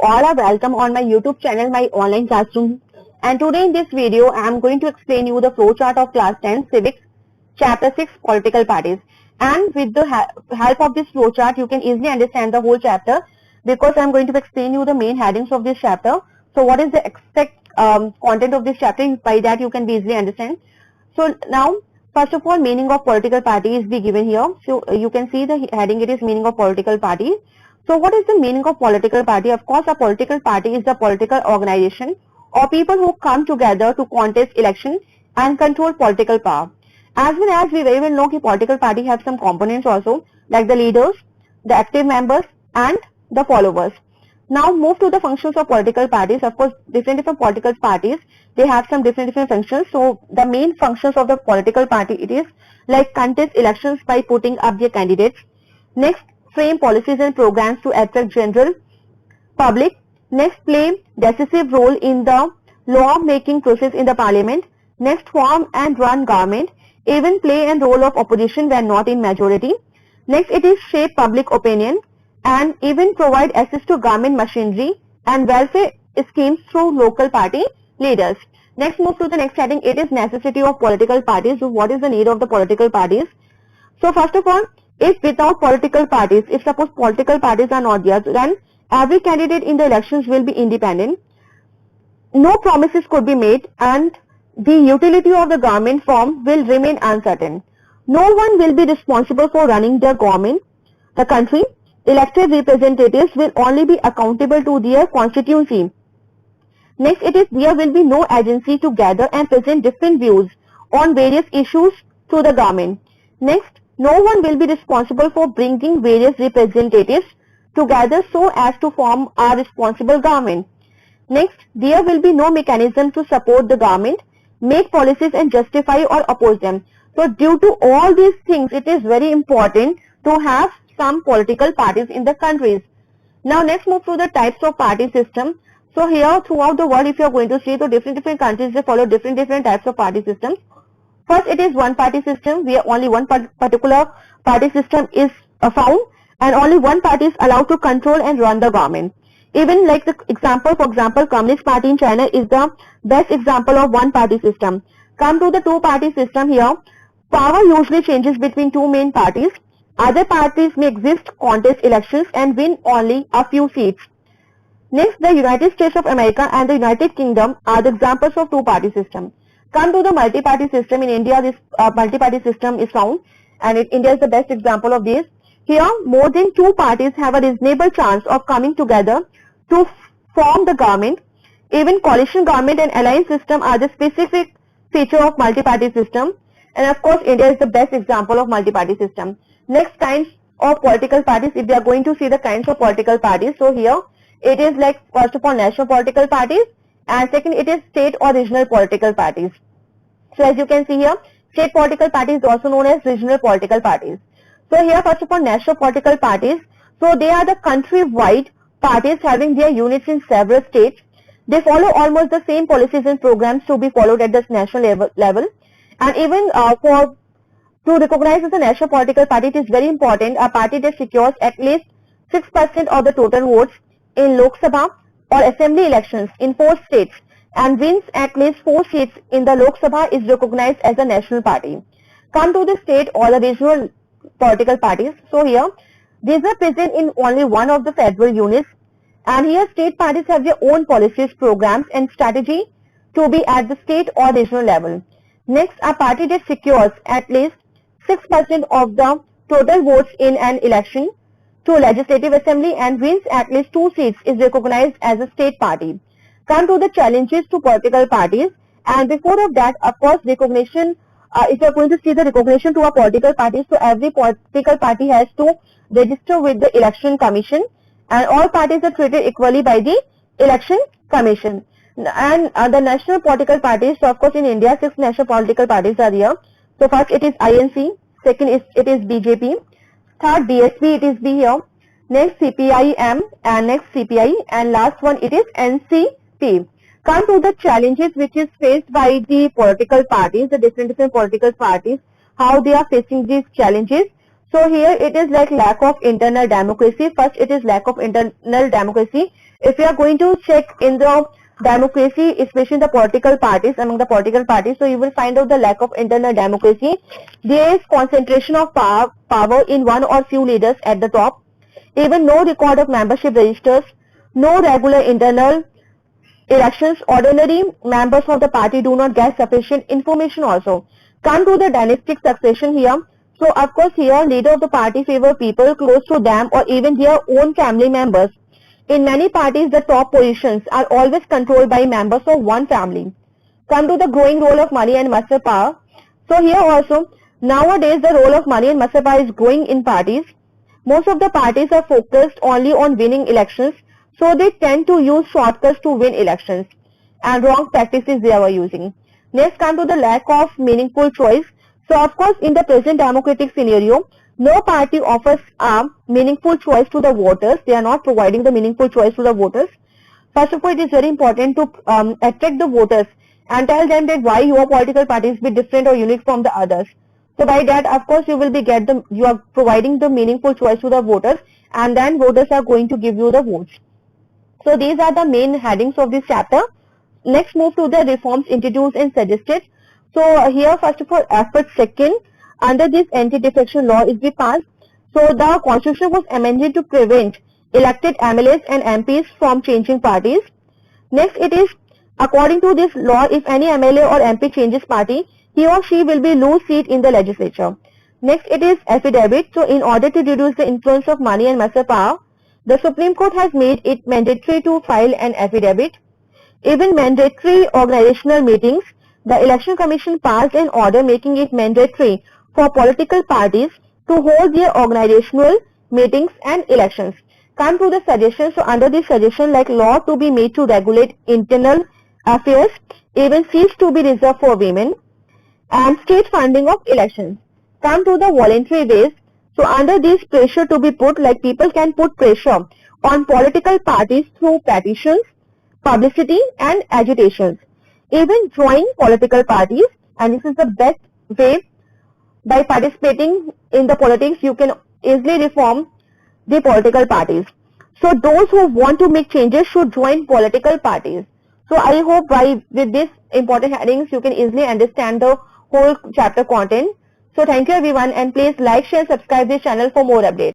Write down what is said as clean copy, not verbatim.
all are welcome on my YouTube channel, My Online Classroom. And today in this video, I am going to explain you the flowchart of class 10 civics, chapter 6 political parties. And with the help of this flowchart, you can easily understand the whole chapter because I am going to explain you the main headings of this chapter. So what is the exact content of this chapter? By that you can easily understand. So now, first of all, meaning of political party is be given here. So you can see the heading, it is meaning of political party. So what is the meaning of political party? Of course, a political party is the political organization or people who come together to contest election and control political power. As well as we very well know that political party have some components also, like the leaders, the active members and the followers. Now move to the functions of political parties. Of course, different political parties, they have some different functions. So the main functions of the political party, it is like contest elections by putting up their candidates. Next, frame policies and programs to attract general public. Next, play decisive role in the law making process in the parliament. Next, form and run government. Even play and role of opposition when not in majority. Next, it is shape public opinion and even provide access to government machinery and welfare schemes through local party leaders. Next, move to the next heading. It is necessity of political parties. So what is the need of the political parties? So first of all, if without political parties, if suppose political parties are not there, then every candidate in the elections will be independent. No promises could be made and the utility of the government form will remain uncertain. No one will be responsible for running the government, the country. Elected representatives will only be accountable to their constituency. Next, it is there will be no agency to gather and present different views on various issues to the government. Next, no one will be responsible for bringing various representatives together so as to form a responsible government. Next, there will be no mechanism to support the government, make policies and justify or oppose them. So due to all these things, it is very important to have some political parties in the countries. Now next move to the types of party system. So here throughout the world, if you are going to see, so different countries, they follow different types of party systems. First, it is one party system where only one particular party system is found and only one party is allowed to control and run the government. Even like the example, for example, Communist Party in China is the best example of one party system. Come to the two party system here. Power usually changes between two main parties. Other parties may exist, contest elections and win only a few seats. Next, the United States of America and the United Kingdom are the examples of two-party system. Come to the multi-party system. In India, this multi-party system is found and India is the best example of this. Here, more than two parties have a reasonable chance of coming together to form the government. Even coalition government and alliance system are the specific feature of multi-party system. And of course, India is the best example of multi-party system. Next kinds of political parties, if we are going to see the kinds of political parties, so here it is like first of all national political parties and second it is state or regional political parties. So as you can see here, state political parties is also known as regional political parties. So here first of all national political parties, so they are the country-wide parties having their units in several states. They follow almost the same policies and programs to be followed at the national level. And even to recognize as a national political party, it is very important a party that secures at least 6% of the total votes in Lok Sabha or assembly elections in 4 states and wins at least 4 seats in the Lok Sabha is recognized as a national party. Come to the state or the regional political parties. So here, these are present in only one of the federal units and here state parties have their own policies, programs and strategy to be at the state or regional level. Next, a party that secures at least 6% of the total votes in an election to legislative assembly and wins at least 2 seats is recognized as a state party. Come to the challenges to political parties and before of that, of course, recognition, if you are going to see the recognition to a political party, so every political party has to register with the election commission and all parties are treated equally by the election commission. And the national political parties, so of course in India 6 national political parties are there. So first it is INC, second it is BJP, third BSP it is B here, next CPIM and next CPI and last one it is NCP. Come to the challenges which is faced by the political parties, the different political parties, how they are facing these challenges. So here it is like lack of internal democracy. First it is lack of internal democracy if you are going to check in the democracy, especially the political parties, among the political parties, so you will find out the lack of internal democracy. There is concentration of power in one or few leaders at the top. Even no record of membership registers, no regular internal elections, ordinary members of the party do not get sufficient information also. Come to the dynastic succession here. So of course here leader of the party favor people close to them or even their own family members. In many parties the top positions are always controlled by members of one family. Come to the growing role of money and muscle power. So here also nowadays the role of money and muscle power is growing in parties. Most of the parties are focused only on winning elections, so they tend to use shortcuts to win elections and wrong practices they are using. Next, come to the lack of meaningful choice. So of course in the present democratic scenario, no party offers a meaningful choice to the voters. They are not providing the meaningful choice to the voters. First of all, it is very important to attract the voters and tell them that why your political parties be different or unique from the others. So by that, of course, you are providing the meaningful choice to the voters, and then voters are going to give you the votes. So these are the main headings of this chapter. Next, move to the reforms introduced and suggested. So here, first of all, effort second, under this anti-defection law is be passed. So the constitution was amended to prevent elected MLAs and MPs from changing parties. Next, it is according to this law, if any MLA or MP changes party, he or she will be lose seat in the legislature. Next, it is affidavit. So in order to reduce the influence of money and muscle power, the Supreme Court has made it mandatory to file an affidavit. Even mandatory organizational meetings, the Election Commission passed an order making it mandatory for political parties to hold their organizational meetings and elections. Come to the suggestions. So under this suggestion, like law to be made to regulate internal affairs, even seats to be reserved for women, and state funding of elections. Come to the voluntary ways. So under this pressure to be put, like people can put pressure on political parties through petitions, publicity and agitations. Even join political parties, and this is the best way. By participating in the politics, you can easily reform the political parties. So those who want to make changes should join political parties. So I hope with this important headings, you can easily understand the whole chapter content. So thank you everyone, and please like, share, subscribe this channel for more updates.